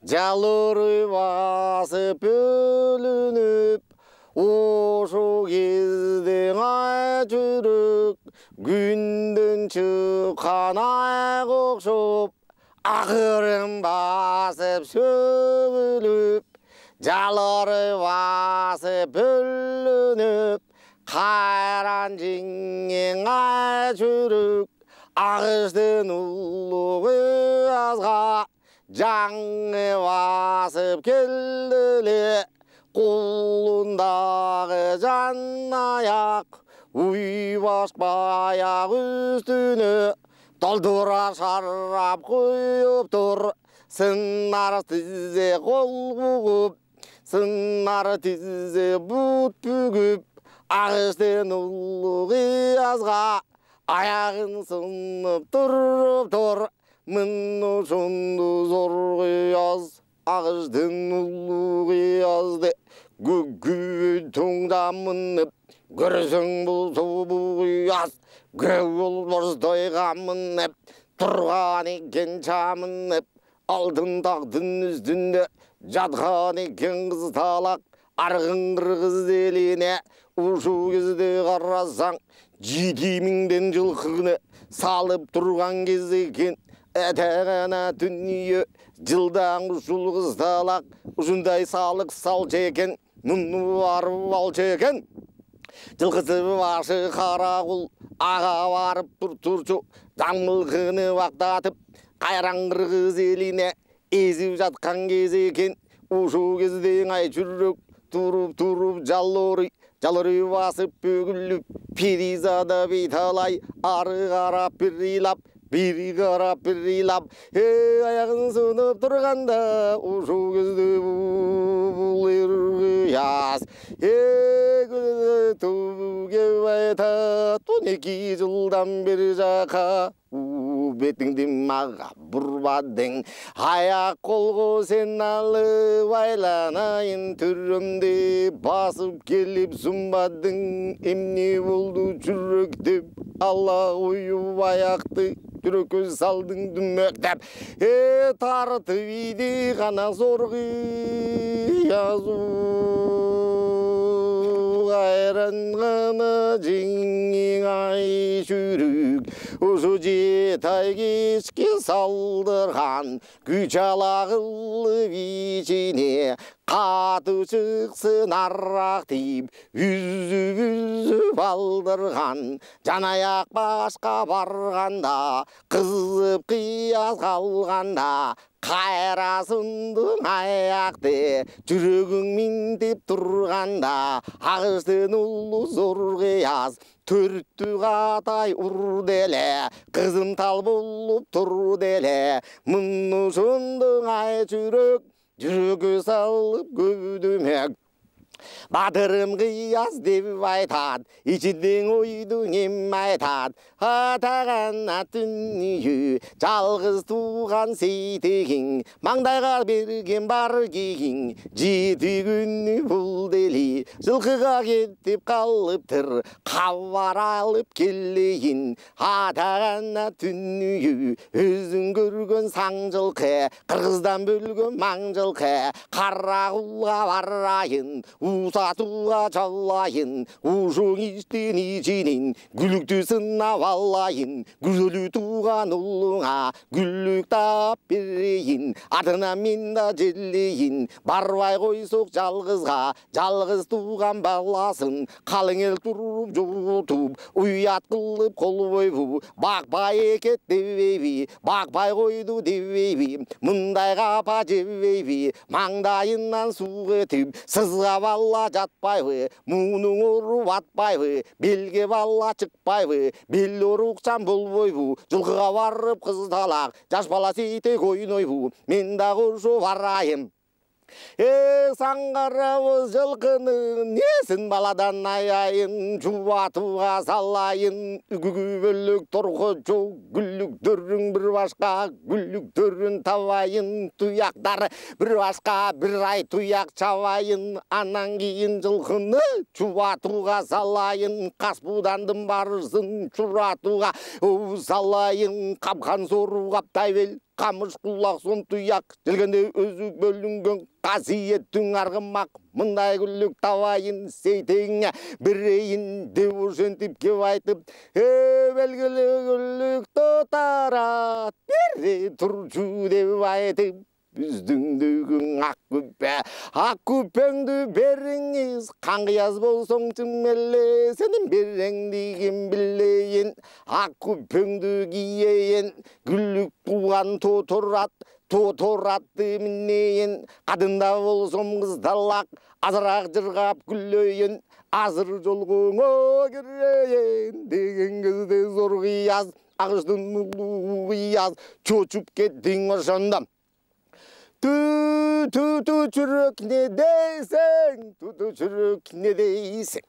жалыры басып бөлініп, ошу кезде ай жүрік, күнден шыққан ай қоқшып, ақырын басып сөгіліп, жалыры басып бөлініп, қайран жеңен ай жүрік, ағыштың ұлығы азға, жаңы басып келділе, қолындағы жан аяқ, ұйбашпай ақ үстіне, толтыра шарап құйып тұр, сынар тізе қол бұғып, сынар тізе бұт бүгіп, ағыштың ұлығы азға, аяғын сынып тұрып тұр, мұны шынды зор қияз, ағыштың ұлығы азды, күгін тұңда мұнып, көрсің бұл сұбы қияз, көңіл бұрстойға мұнып, тұрған екен чамынып, алтын тақтың үстінде жатқан екен қыз талақ, арғын қырғыз еліне ұшу кезде қарасаң, 7000-ден жылқыны салып тұрған кез екен, әтәғана дүние жылдан ұшыл қыз талақ, ұшындай салық салшы екен, мұны барып алшы екен. Жылқысы башы қарағұл аға барып тұрчу, дамылқыны вақтатып, қайран қырғыз еліне езіп жатқан кез екен, ұшу кезден ай жүрік, тұрып жалыры басып бөгіліп, перизада бейталай, ары қарап бері қарап бірилап, аяғын сынып тұрғанда, ұшу кезді бұл ерғияз, күзді түбге байта, 12 жылдан бері жақа, бетіңді маға бұрбадың, аяқ қолғы сен алып айланайын түрімді басып келіп сұмбадың, емне болды жүректеп, алла ұйып аяқты, жүрекке салдың дүмектеп, тартып иді ғана зорғы язу, қайран ғана жеңің ай жүрік, ұшы жетай кешке салдырған, күч алағылы бейшіне, қату шықсын арақ тиіп, үзіп алдырған, жанаяқ башқа барғанда, қызып қияз қалғанда, қайрасындың аяқты, жүрегің мен деп тұрғанда, ағыштың ұлы зор қияз, төртті қатай ұр деле, қызым тал болып тұр деле, мұны шындың ай жүрек, жүрегі салып көбдімек. Батырым қияз деп айтад, ішінден ойдың ем айтад, атағана дүние, жалғыз туған сейтегің, маңдайға берген бар кегің, жеті күні бұл дели, жылқыға кеттіп қалып тұр, қабар алып келейін, атағана дүние, өзің көрген саң жылқы, қырғыздан бөлген маң жылқы, қарағұлға барайын, ұсатуға жалайын, ұшың іштен ичінен, гүлікті сынап алайын, гүлі туған ұлыңа, гүлік тап берейін, артына мен да желейін, барбай қойсоқ жалғызға, жалғыз туған баласын, қалың ел тұрып жұтып, ұят қылып қол бойбу, бақпай екет девейбі, бақпай қойды девейбі, мұндай қапа жебейбі, маңдайынан су кетіп, сызға бала жатпайбы, мұның ұрып атпайбы, белге бала шықпайбы, бел ұрықсан болбойбу, жылқыға барып қыз талақ, жас бала сейтек ойнойбу, мен да құршу барайым. Саңғарауыз жылқыны несін баладан аяйын, жуатуға салайын, үгігі бөлік тұрғы жоқ, гүліктерін бір башқа, гүліктерін тавайын, тұяқтары бір башқа, бір ай тұяқ чавайын, анан кейін жылқыны жуатуға салайын, қас будандым барысын, жуатуға салайын, қапқан сору қаптай бел, қамыш құлақ сон тұяқ, желгенде өзі бөлінген қасиеттің арғымақ, мұндай күлік тавайын сейтеңе, бірейін деп ұржентіп кеп айтып, белгілі күлік тұтарат, бере тұржу деп айтып, біздіңдігің ақ күпеңді беріңіз, қаңғияз болсоң чымеле, сенің береңдігін білейін, ақ күпеңді киейін, күлік туған тоторатты мінейін, қадында болсом қыздалақ, азырақ жырғап күлейін, азыр жолғыңа кірейін, деген кезде зор қияз, ағыштың ұлы қияз, чөчіп кеттің ошондам. Ту жүрек не дейсің, ту жүрек не дейсің,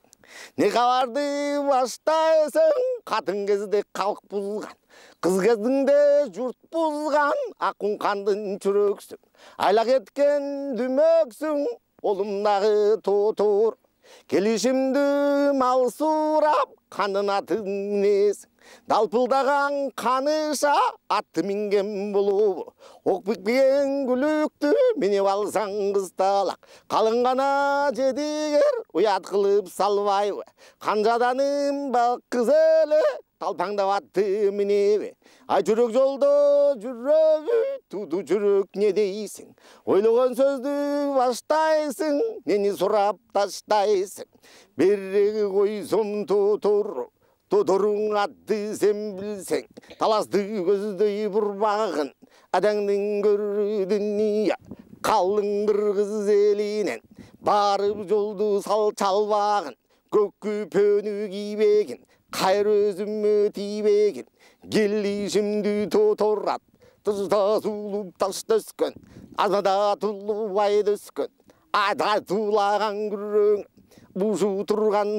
не қабарды баштайсың, қатын кезде халық бұзған, қыз кезінде жұрт бұзған, ақын қандың жүрексің, айлақ еткен дүмексің, олымдағы тотор, келішімді мал сұрап, қанын атын несің, далпылдаған қаныша атты минген болу, оқ бітпеген күлікті менеп алсаң қысталақ, қалың ғана жедігер ұят қылып салбайбы, қанжаданым бақ қызылы талпаңдап атты мінебе, ай жүрек жолда жүрегі, туду жүрек не дейсің, ойлаған сөзді баштайсың, нені сұрап таштайсың, берегі қойсым Тодорың атты сен білсең, таласты көзді бұрбағын, әдәңнің көрдіңия, қалың қырғыз елінен, барып жолды сал чалбағын, көк күпөні кибегін, қайыр өзімі тибегін, келішімді тоторат, тұзда сұлып таш төскін, азада тұлып ай төскін, айда тулаған күрің, бұжу тұрған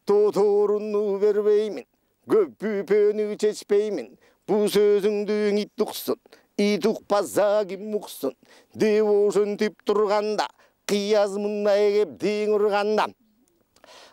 Тоторunu vermeymin, göpüpönü çeşpeymin, bu sözüngdüğün it tuksun, it ukpasa kim muksun, devoşun tip turganda, qiyaz mınday kep deң urganda.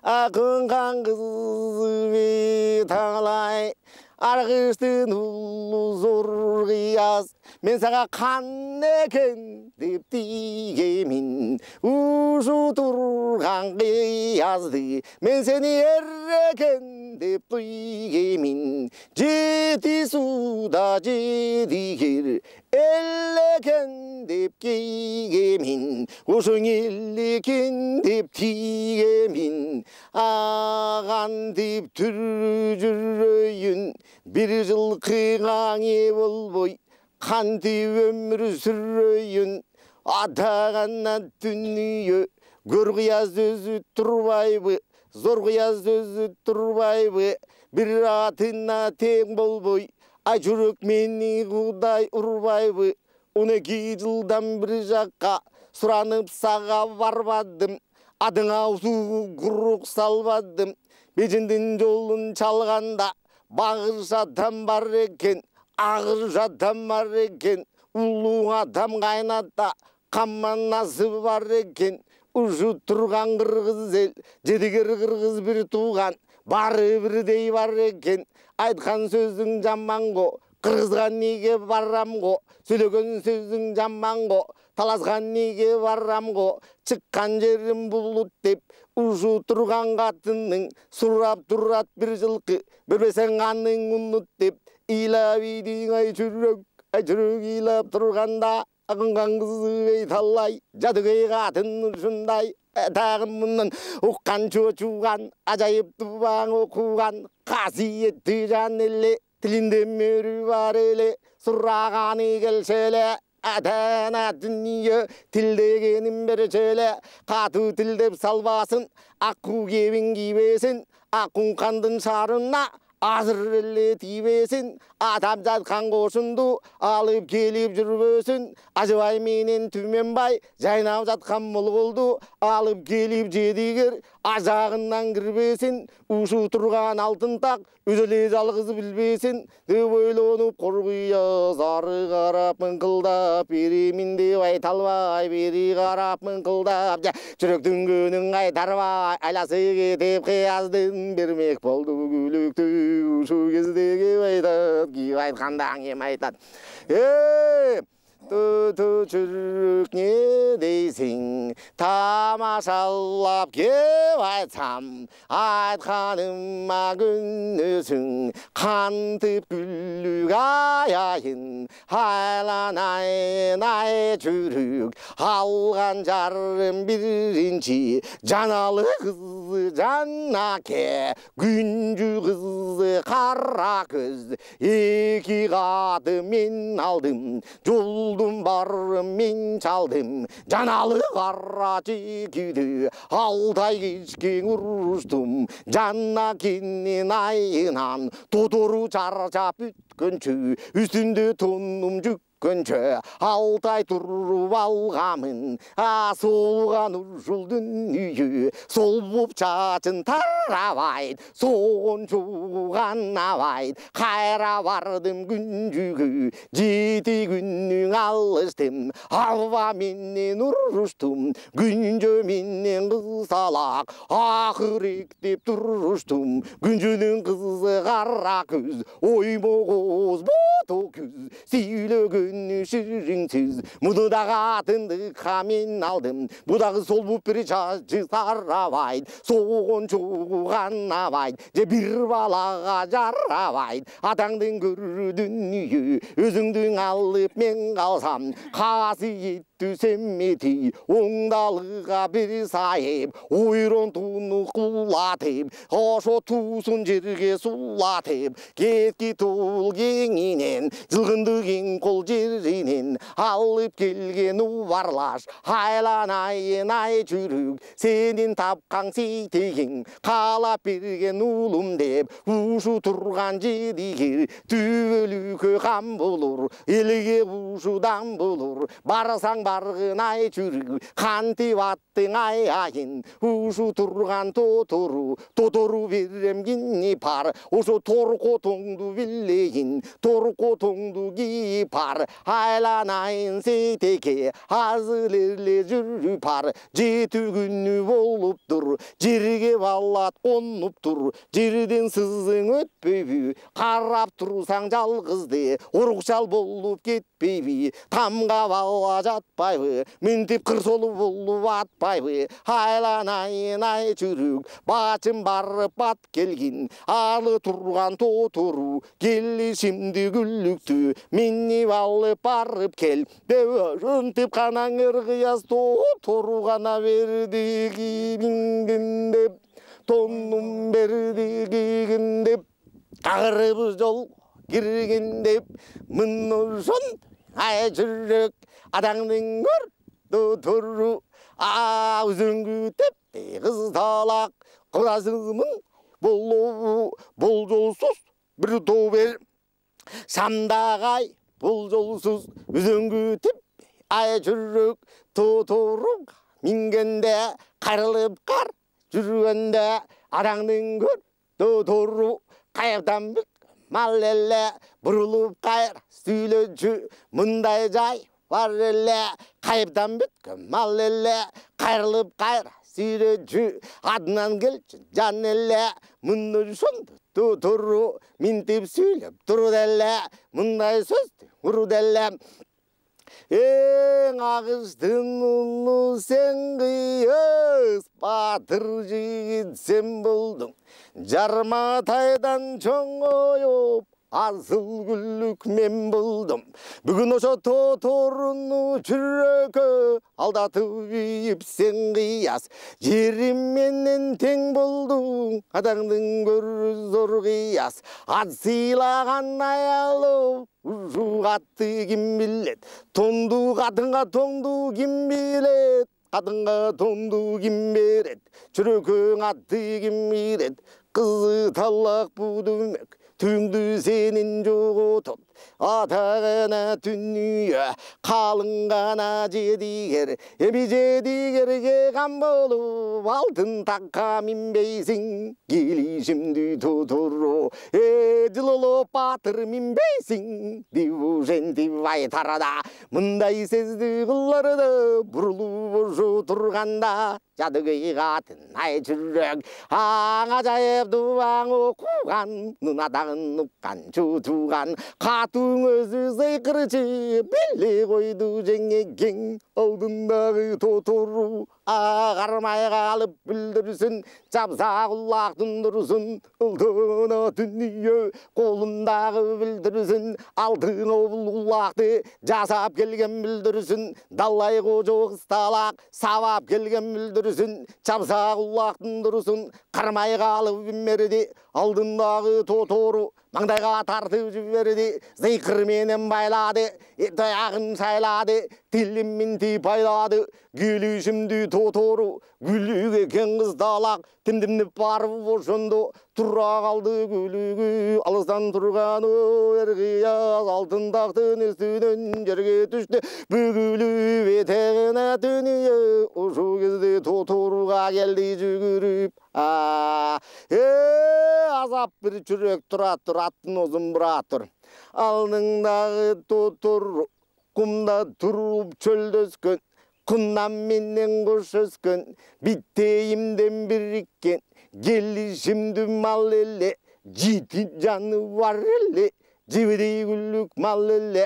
Akıngan kızı be talay, argıçtın ulu zor qiyaz, men sağa kan eken dep digemin, uşu turgan qiyazdı, men seni erreken dep duygemin, jeti suda jediger, elleken dep keygemin, uşun elleken dep tigemin, ağan dep türü жүрөйін, bir жыл қиғаңе болбой, қантип өмір сүрөйін, атағанна дүние, көр қияз өзі тұрбайбы, зор қияз өзі тұрбайбы, бір атына тең болбой, ай жүрек мені құдай ұрбайбы, 12 жылдан бір жаққа сұранып саға барбадым, адың аузу құруқ салбадым, бежіндін жолын чалғанда, бағыр жадам бар екен, ағыр жадам бар екен, ұлу адам қайната, қаманасы бар екен, ұжы тұрған қырғыз ел, жедігер қырғыз бір туған, бары бірдей бар екен, айтқан сөзің жаман ғо, қырғызға неге барам ғо, сөйлеген сөзің жаман ғо, таласқан неге барам ғо, шыққан жерім бұлыт деп, ұжы тұрған қатының, сұрап тұрат бір жылқы, білмесең қаның ұныт деп, илап үйдің ай жүрек илап тұрғанда, ақынған қызы ей талай, жадыгей қатын ұшындай, тағын мұнын ұққан чөчуған, ажайып тұбаң оқуған, қасиетті жан еле, тілінде мөрі бар еле, сұрағаны келшеле, Әдәна дүние тілдегенім бір жөлі, қату тілдеп салбасын, аққу кебін кибесін, аққун қандың шарына, азыр әлі тибесін, атап жатқан қошынды алып келіп жүрбесін, ажыбай менен түменбай, жайнап жатқан мұл қолды алып келіп жедігер, ажағынан кірбесін, ұшу тұрған алтын тақ, үзіле жалғыз білбесін, деп ойланып қорғия зары қарап мыңқылдап, беремін деп айталбай, бері қарап мыңқылдап, жүректің көнің айтарбай, айласы кетіп қияздың бермек болды күлікті. ушу кездеги айтат кийип айтканда эми айтат Ту жүрек не дейсің, тамашалап кеп айтсам, айтқаныма күнесің, қантып күллік аяйын, айланайын ай жүрек, алған жарым бірінші, жаналы қызы жаннаке, күнжі қызы қара көз, екі қаты мен алдым, барым мен çaldım Canalı қара жігіді Алтай кешкен ұрыстым Жанна кенен айынан Тодору жаржап бүткенші Үстінде тонным жүк Алтай тұрып алғамын солған ұржыл дүние сол боп чачын тарабайд соғын жуған абайд қайра бардым күнжігі жеті күннің алыстым алва менен ұрыштым күнжі менен қызалақ ақырек деп тұрыштым күнжінің қызы қара көз оймоғыз бота көз сүйілеген шіріңсіз мұнда қатынды қамен алдым бұдағы сол бұп бір жажы сарабайд соғын жоған абайд же бір балаға жарабайд атаңдың көрі дүние өзіңдің алып мен қалсам қасиет түсеммети оңдалыға бір сайып ойрон туны құлатып ошо тусын жерге сулатып кетки туыл кеңінен жылғынды кең қол жерінен алып келген убарлаш айланайын ай жүрек сенен тапқан сейтегің қалап берген улым деп ушу тұрған жедігер түбөлүкө қам болур елге ушудан болур барсаң барғын ай жүрек қантип аттың айайын ушу тұрған тотору берем кинни пар ошо торкотоңду билейин торкотоңду кийип пар айланайын сейтеке азыр эле жүрүп пар жети күнү болуптур жерге балат конуптур жерден сызың өтпөйбү карап турсаң жалгызды урукчал болуп кетпейби тамга бала жатпайбы мынтип кырсолу болуп атпайбы айланайын ай жүрүк бачым барып бат келгин алы турган тотору келишимди күлүктү минни алып барып кел деп ынтип канаң ыргыяс тотору гана берди кийингин деп тонун берди кийгин деп агырып жол киргин деп мыношон ай жүрөк адаңдын көрдө үзөңгүтеп кыз талак кыласыңмын бул жолсуз бир тоо бер самдагай бул жолсуз үзөңгүтеп ай жүрөк тоторук мингенде кайрылып кар жүргөндө адаңдын көрдө каяктан бүк мал эле бурулуп кайра сүйлөчү мындай жай бар эле кайыптан бүткөн мал эле кайрылып кайра сүйлөчү адынан келчү жан эле мыношондо тотору минтип сүйлөп туруп эле мындай сөздү уруп эле эң агыштын улу сен кыйыз батыр жигит сен болдуң жарматайдан чоңоюп асыл күлүк мен болдум бүгүн ошо тоторуну жүрөккө алдатып ийип сен кыяс жерим менен тең болдуң адаңдын көрү зор кыяс ат сыйлаган аялы ушу атты ким билет тонду катынга тоңду ким билет катынга тоңду ким берет жүрөкөң атты ким билет кызы талак будумек түңдү сенин жоготот атагана түнүө калың гана жедигер эми жедигерге кам болуп алтын такка минбейсиң келишимди тотору жылолоп батыр минбейсиң деп ушентип айтарда мындай сезди кыларды бурулуп ошо турганда 자득이가 나의 주력 항아자의 두왕 오구간 누나당은 눕간 주두간 가둥을 그렇지 빌리고이두 쟁이갱 얼든다의 도토루 아가르마이가 알ып білдірсін 잡사 құлақтың дұрысын ұлтына дүние қолындағы білдірсін алдың обыл құлақты жасап келген білдірсін далай қожық сталақ сабап келген білдірсін 잡사 құлақтың дұрысын қармайға алып берді алдындағы тотору маңдайға тартып жіберді зиқырменен байлады таяғын шайлады тіліммен типайлады гүлішімді тотору гүліге кен қыздалақ тімдімніп барып ошынды тұра қалды гүлігі алыстан тұрғаны ерғияз алтындақтың үстінен жерге түсті бүгіліп етегіне дүние ошу кезде тоторуға келді жүгіріп азап бір жүрек тұра тұр аттың ұзын бұра тұр алдыңдағы тотору құмда тұрып чөлдескен құннан менен қош өскен биттейімден біріккен келішімді мал еле жеті жаны бар еле жебедей күлік мал еле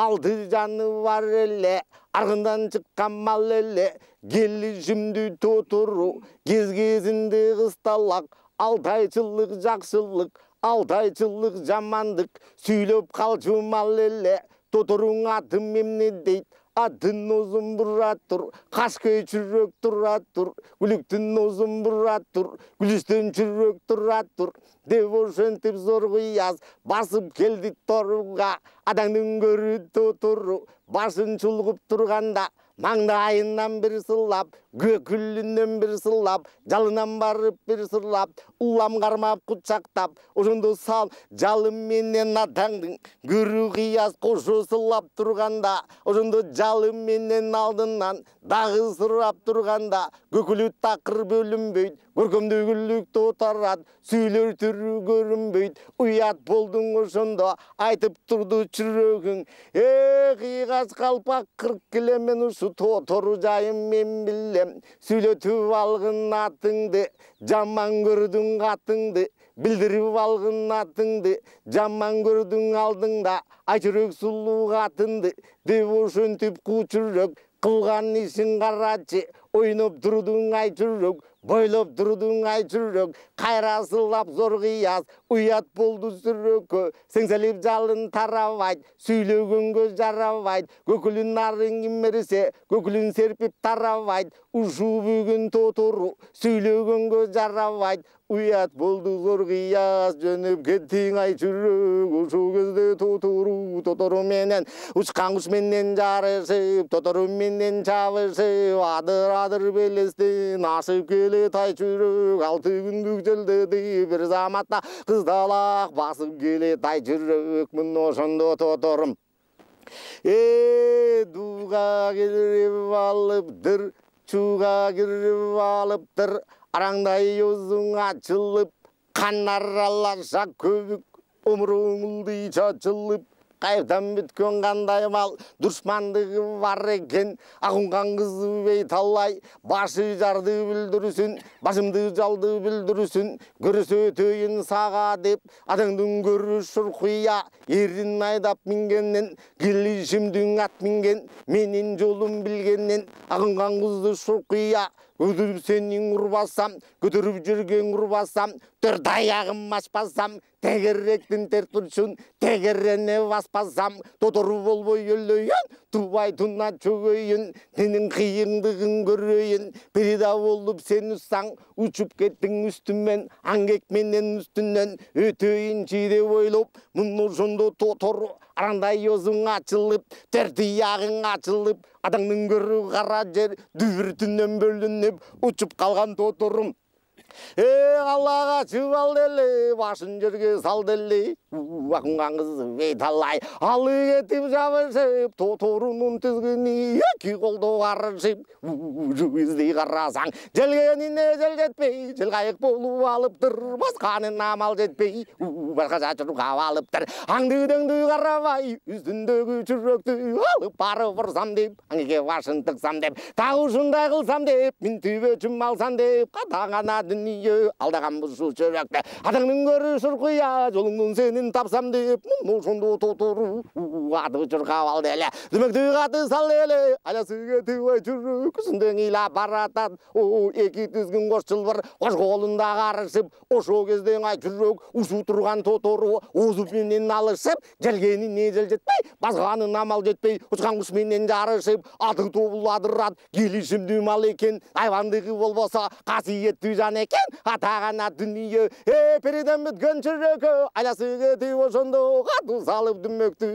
алты жаны бар еле арғындан шыққан мал еле келішімді тотыру кез-кезінде қысталақ алтайшылық жақсылық алтайшылық жамандық сөйлеп қалшы мал еле тотыруң атым емне дейді атын ұзын бұра тұр қашқай жүрек тұра тұр күліктің ұзын бұра тұр күлістен жүрек тұра тұр деп ошентіп зор қияз басып келді торуға адаңның көрі тотыру басын чұлғып тұрғанда маңдайынан бір сылап көкілінен бір сылап жалынан барып бір сылап улам қармап құтшақтап ошондо сал жалым менен атаңдың көрі қияз қошу сылап тұрғанда ошондо жалым менен алдынан дағы сұрап тұрғанда көкілі тақыр бөлінбейді көркемді күлік тотарат сөйлер түрі көрінбейді ұят болдың ошондо айтып тұрды жүрегің қиғаш қалпақ қырық кілемен ұшы тотору жайым мен білем сөйлетіп алғын атыңды жаман көрдің атыңды білдіріп алғын атыңды жаман көрдің алдыңда ай жүрек сұлу атыңды деп ошентіп қу жүрек қылған ишін қарачы ойнап тұрдың ай жүрек бойлап тұрдың ай жүрек қайрасылап зор қияз ұят болды сүрекке сеңселіп жалын тарабайды сөйлегенге жарабайды көкілін нарың имерсе көкілін серпіп тарабайды ушу бүгін тотыру сөйлегенге жарабайды ұят болды зор қияз жөніп кеттің ай жүрек ушу кезде тотыру менен ұшқан құш менен жарысып тотыру менен чабысып адыр белестен ашып келе тай жүрек алты күндік желдеді бір заматта қыздалақ басып келе тай жүрек мін ошондо тотырым дуға кіріп алыптыр чуға кіріп алыптыр араңдай өзің açылып қан аралаша көбік өміріңілдей шашылып қайдан біткен қандай мал дұшмандығы бар екен ақынған қызы бей талай башы жарды білдірсін башымды жалды білдірсін көріс өтейін саға деп адаңдың көрі шұрқия ерін айдап мінгеннен келішімдің ат мінген менен жолым білгеннен ақынған қызы шұрқия көтеріп сенің ұрбасам көтеріп жүрген ұрбасам төрт аяғым ашпасам тегерректің тертұршын тегеррене баспасам тотыру болбой өлейін тубай тұна чөгейін ненің қиындығын көрейін перида болып сен ұссаң ұшып кеттің үстімен аңгек менен үстінен өтейін жиде ойлап мұн ошондо тотыру арандай өзің açылып төрт аяғың açылып адаңның көрі қара жер дүбіртінен бөлініп ұшып қалған тотырым Аллаға чыбал деле, башын жерге сал деле. Ақынған қыз бейталай, алы кетіп жабышып, тоторунун тізгіні екі қолды қарышып. Жүздей қарасаң, желгеніне жел жетпей, жел қайық болу алып тұр, басқанын амал жетпей, басқа жачырға алып тұр. Аңды-дөңді қарабай, үстіндегі жүректі алып барып ұрсам деп, аңеге башын тықсам деп, тағы ұшындай қылсам деп, мен төбечім алсам деп, қатаңана дүние алдаған бұшу жүректі. Атыңның көрі шұрқия, жолыңның сенің тапсам деп, мұны шынды тұтыру, ады жүрғап алды әлі, дүмікті қаты сал әлі, аясы кеті ой жүрік, үстіңдің ила баратад, екі түзгін қошчыл бір, қош қолында қарышып, ошо кезден ай жүрік, ұшу тұрған тұтыру, озып менен алышып, желгеніне жел жетпей, басқанын амал жетпей, ұшқан құш менен жарышып, аты тобыладырат, келішімді мал екен, айвандығы болбаса, қасиетті жан екен, атағана дүние, переден бүткен жүрегі, аясы кеті ошондо қаты салып дүмөктү,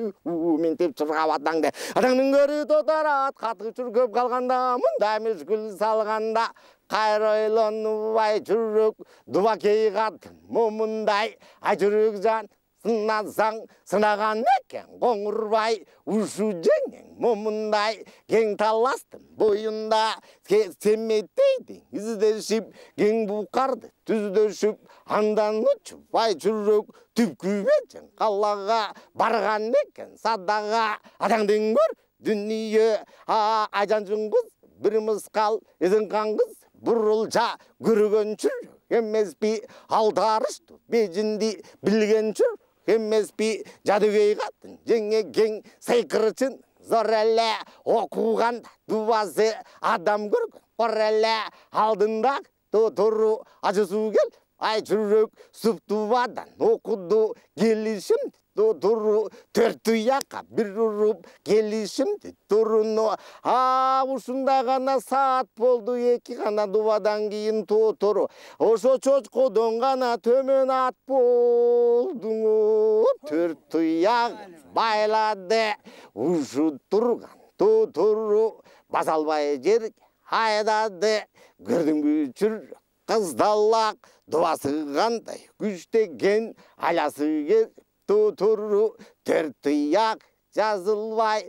мен теп чырғап атаңды, атаңның көрі тотарат, қаты жүргөп қалғанда, мұндай мүшкіл салғанда, қайыр ойланубай жүрек, дуба кей қатын, момындай, ай жүрек жан, сынасаң, сынаған екен қоңырбай, ұшу жеңен момындай, кең таластым бойында, семеттейді іздешіп, кең бұқарды түздешіп, андан ұчып, ай жүрек, түпкүбетен қалаға, барған екен садаға, атаңдың көр дүние, айжан жүңгіз, бір мысқал, езін қаңғыз, бұрылша, көрген жүрек, емес пи, алдарышты, бежінді, білген жүрек, емес пи, жадыгей қатын, жеңе кең, сайқырышын, зор әлі, оқуғанда, дубасы, адам көрген, қор әлі, алдындағы, тұтыру, ажысу кел, ай жүрек, сүп дубадан, оқуду, келішімді, тұтыру, төрт тұяққа бір ұрып, келішімді, тұруну, ұшында ғана саат болды, екі ғана дубадан кейін тұтыру, ошо чочқодон ғана төмен ат болдың, төрт тұяқ байлады, ұшы тұрған, тұтыру, басалбай жерге айдады, көрдің жүрек, қыздалақ, дуасы қандай күштеген, алясы кел, тұтыру, төрт тұяқ жазылбай,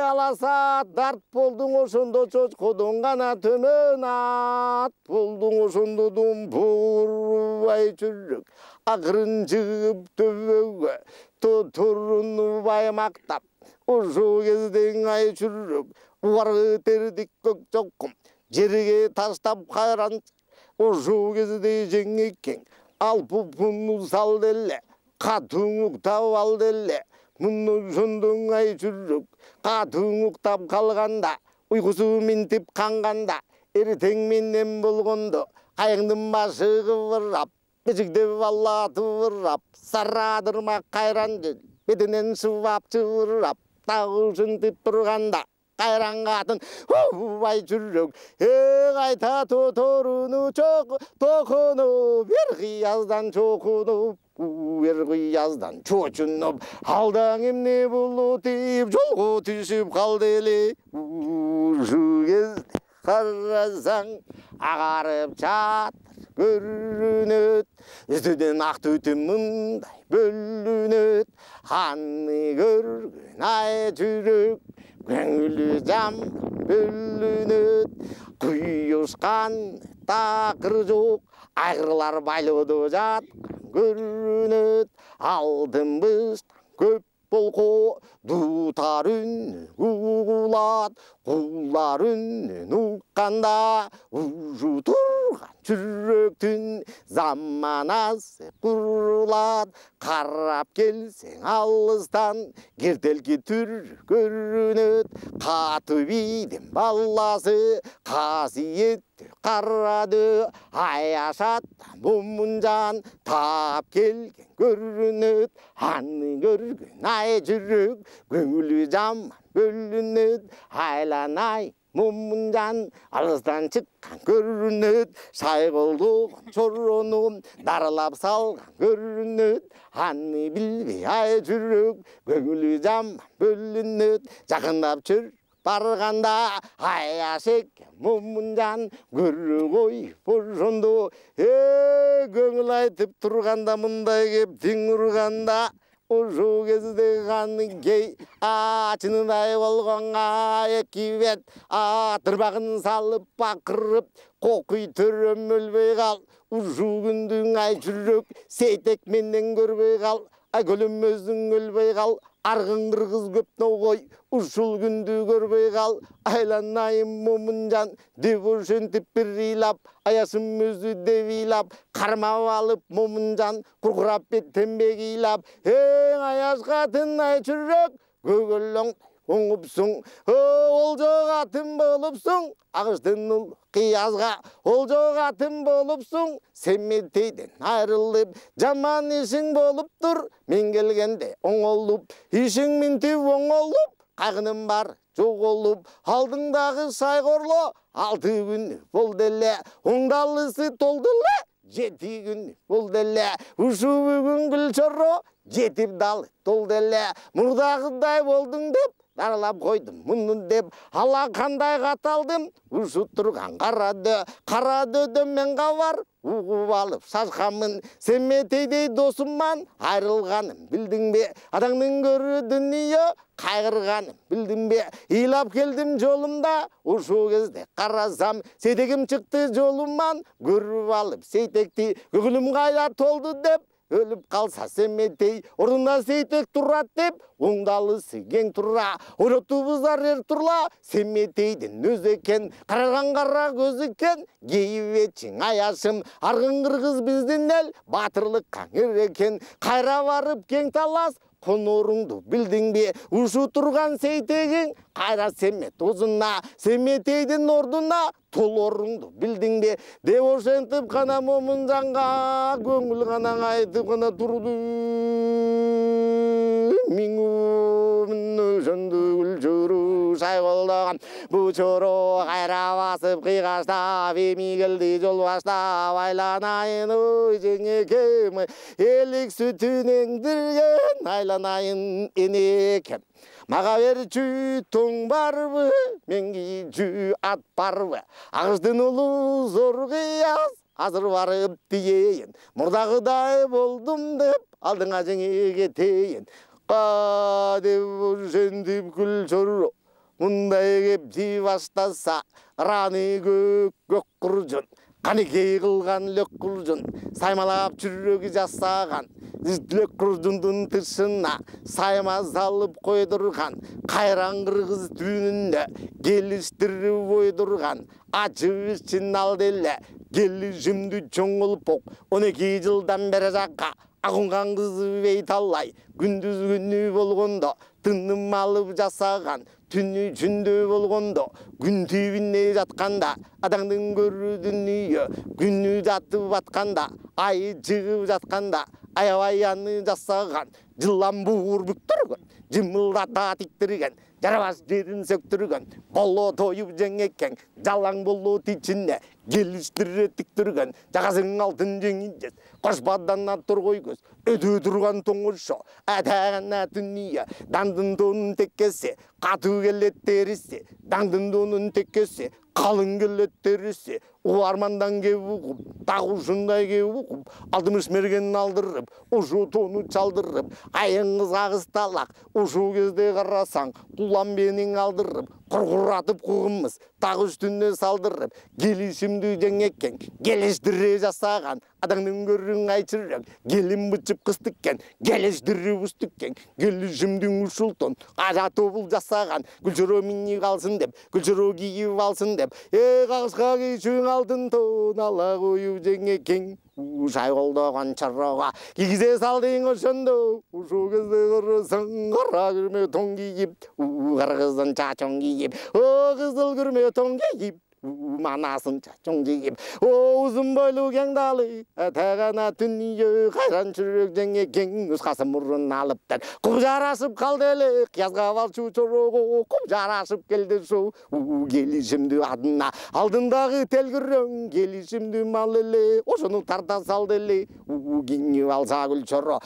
аласа дарт болдың ошондо чочкодон ғана төмен ат болдың ошондо думбурбай жүрек, ақырын жығып төбеге, тұтырынубай мақтап, ошо кезден ай жүрек, уарғы тердік көк жоққым, жерге таштап қайран, ошо кезде жеңекең, ал пупуну сал деле, қатың ұқтап ал деле, мұны жөндің ай жүрік, қатың ұқтап қалғанда, ұйқысы ментіп қанғанда, ертең менен болғанды, қайыңдың башы қывырап, бежікдеп аллаты вырап, сарадырма қайран жел, бетінен шывап чывырап, тағы жынтып тұрғанда, қайран қатын, ай жүрек, қайта тұтыруну тоқыну, бір қияздан чоқыну, бір қияздан чочынып, алдаң емне бұлы тиіп, жолғы түсіп қалды еле, жүгезді қарасаң, ағарып жатыр көрінет, үстіден ақ түтін мұндай бөлінет, ханны көрген ай жүрек, көңілі жам бөлінет, құйышқан тақыр жоқ, айғырлар байлыды жатқан көрінет, алдым бұштан көп болқо, дутар үнні ұғылат, құлар үннен ұққанда, ұжу тұрған жүректің заманасы құрылат, қарап келсең алыстан, кертелкі түр көрінет, қаты биден баласы, қасиетті қарады, аяшаттан момынжан, тап келген көрінет, анны көрген ай жүрек, көңілі жаман бөлінет, айланай момынжан, алыстан шыққан көрінет, шайғылдығын чоронуын дарылап салған көрінет, анны білбей ай жүрек, көңілі жаман бөлінет, жақындап жүр барғанда аяшек момынжан көргөй бошонду көңіл айтып тұрғанда мұндай кеп тең ұрғанда ошол кезде кей ачыныдай болгонга эки бет тырбагын салып бакырып кокуй төрөм өлбөй кал ушул күндүң ай жүрөк сейтек менден көрбөй кал көлөмөздүң өлбөй кал аргын кыргыз көп ногой ушул күндү көрбөй кал айланайын момунжан деп ошентип бир ыйлап аяшым өзү деп ыйлап кармап алып момунжан куркурап беттенбек ыйлап эң аяш катын ай жүрөк көгөлөң оңупсуң олжо катын болупсуң агыштын ул кыязга олжо катын болупсуң семетейден айрылып жаман ишиң болуптур мен келгенде оңолуп ишиң минтип оңолуп кайгынын бар жоголуп алдыңдагы сайгорло 6 күн болду эле оңдалысы толду эле 7 күн болду эле ушул бүгүн гүлчоро жетип дал толду эле мурдагыдай болдуң деп даралап койдум муну деп ала кандай каталдым ушут турган карадөдөн мен кабар угуп алып шашканмын семетейдей досумман айрылганым билдиңби адаңдын көрү дүнүйө кайгырганым билдиңби ыйлап келдим жолумда ушул кезде карасам сейтегим чыкты жолуман көрүп алып сейтекти көңүлүм кайда толду деп өлүп калса семетей ордунда сейтек турат деп оңдалысы кең тура ойлотубуздар эр турла семетейдин өзү экен караган кара көз экен кейбетчиң аяшым аргын кыргыз биздин эл батырлыкка эр экен кайра барып кең талас коноруңду билдиңби ушу турган сейтегиң кайра семет озуна семетейдин ордуна толоруңду билдиңби деп ошентип гана момунжанга көңүл гана айтып гана турду миңүүмүн ошондо гүлчөрү шайголдогон бу чоро кайра басып кыйгаштап эми келди жол баштап айланайын ой жеңекем элик сүтүн эңдирген айланайын энекем мага берчү тоң барбы мен кийчү ат барбы агыштын улу зор кыяз азыр барып тиейин мурдагыдай болдум деп алдыңа жеңе кетейин деп ошентип гүлчоро мындай кеп жей баштаса раны көк куржун канекей кылган лөк куржун саймалап жүрөгү жасаган лөк куржундун тышына сайма салып койдурган кайран кыргыз түбүнүндө келиштирип ойдурган ачып ичин алды эле келишимди чоңолпок 12 жылдан бери жакка агынган кызы бейт алай күндүз күнү болгондо тыным алып жасаган түнү жүндө болгондо күн түбүнө жатканда адаңдын көрү дүнүйө күнү жатып атканда ай чыгып жатканда аябай аны жасаган жылан буур бүктүргөн жымылдата тиктирген жарабас жерин сөктүргөн боло тоюп жеңекең жалаң болот ичинде келиштире тиктирген жагасың алтын жеңинжес кошпадан торгой көз өтө турган тоңошо атагана дүнүйө дандын тонун теккеси катуу келет териси дандын тонун теккеси калың келет териси армандан кеп угуп дагы ушундай кеп угуп 60 мерген алдырып ушу тону чалдырып айың кыз агысталак ушул кезде карасаң кулан бенин алдырып куркуратып кугумбуз дагы үстүнө салдырып келишимди жеңекең келиштире жасаган адаңдын көрүң айчырак келин бычып кыз тиккен келиштирип уз тиккен келишимдин ушултон ажа тобул жасаган гүлчөрө минни калсын деп гүлчөрө кийип алсын деп кагышка кийчүң алтын тон ала коюп жеңекең шайголдогон чорого кийгизе салдың ошондо ушул кезде карасаң кара күрмө тон кийип кара кыздын чачон кийип кызыл күрмө тон кийип манасын чоң жегіп ұзын бойлы кең далы тағана дүние қайран жүрек жеңе кең нұсқасы мұрын алыптар құп жарасып қалды әлі қиязға балшу чороғы құп жарасып келді шоу келішімді адына алдындағы телгірің келішімді мал еле ошону тарта салды еле кеңі алса гүл чоро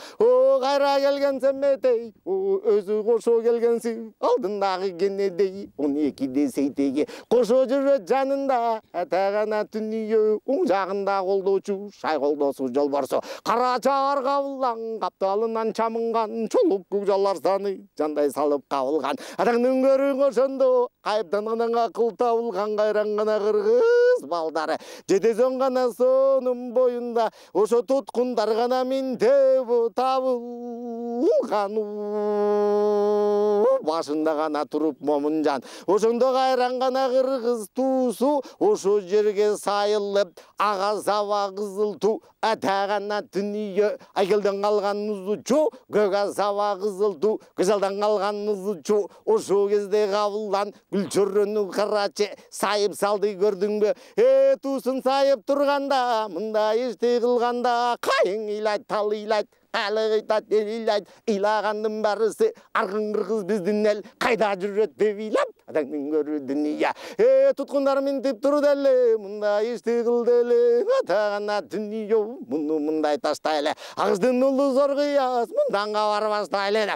қайра келген сәмметей өзі қошо келгенсің алдындағы кенедей 12-де сейтеге қошо жүрет жанында тағана дүние оң жағында қолдоочу шай қолдосу жол барсо қара чағар қабылған қапталынан чамынған чолук көкжалар саны жандай салып қабылған атаңның көрің ошондо кайыптанганан акыл табылған қайран гана кыргыз балдары жетесең гана сонун бойында ошо туткундар гана минтеп табылган башында гана туруп момунжан ошондо кайран гана кыргыз туусу ошо жерге сайылып ага саба кызыл ту атагана дүние айгелден калган узучу көк саба кызыл ту кызылдан калган узучу ошо кезде кабылдан гүл чөрөнү карачы сайып салды көрдүңбү туусун сайып турганда мындай ишти кылганда кайың ыйлайт тал ыйлайт алыгыйтат элилайт ыйлагандын барысы аргын кыргыз биздин эл кайда жүрөт деп ыйлап атаңдын көрү дүние туткундар минтип туруп эле мындай ишти кылды эле атагана дүние муну мындай таштайлы агыздын улуу зор кыяс мынданга барбастайлы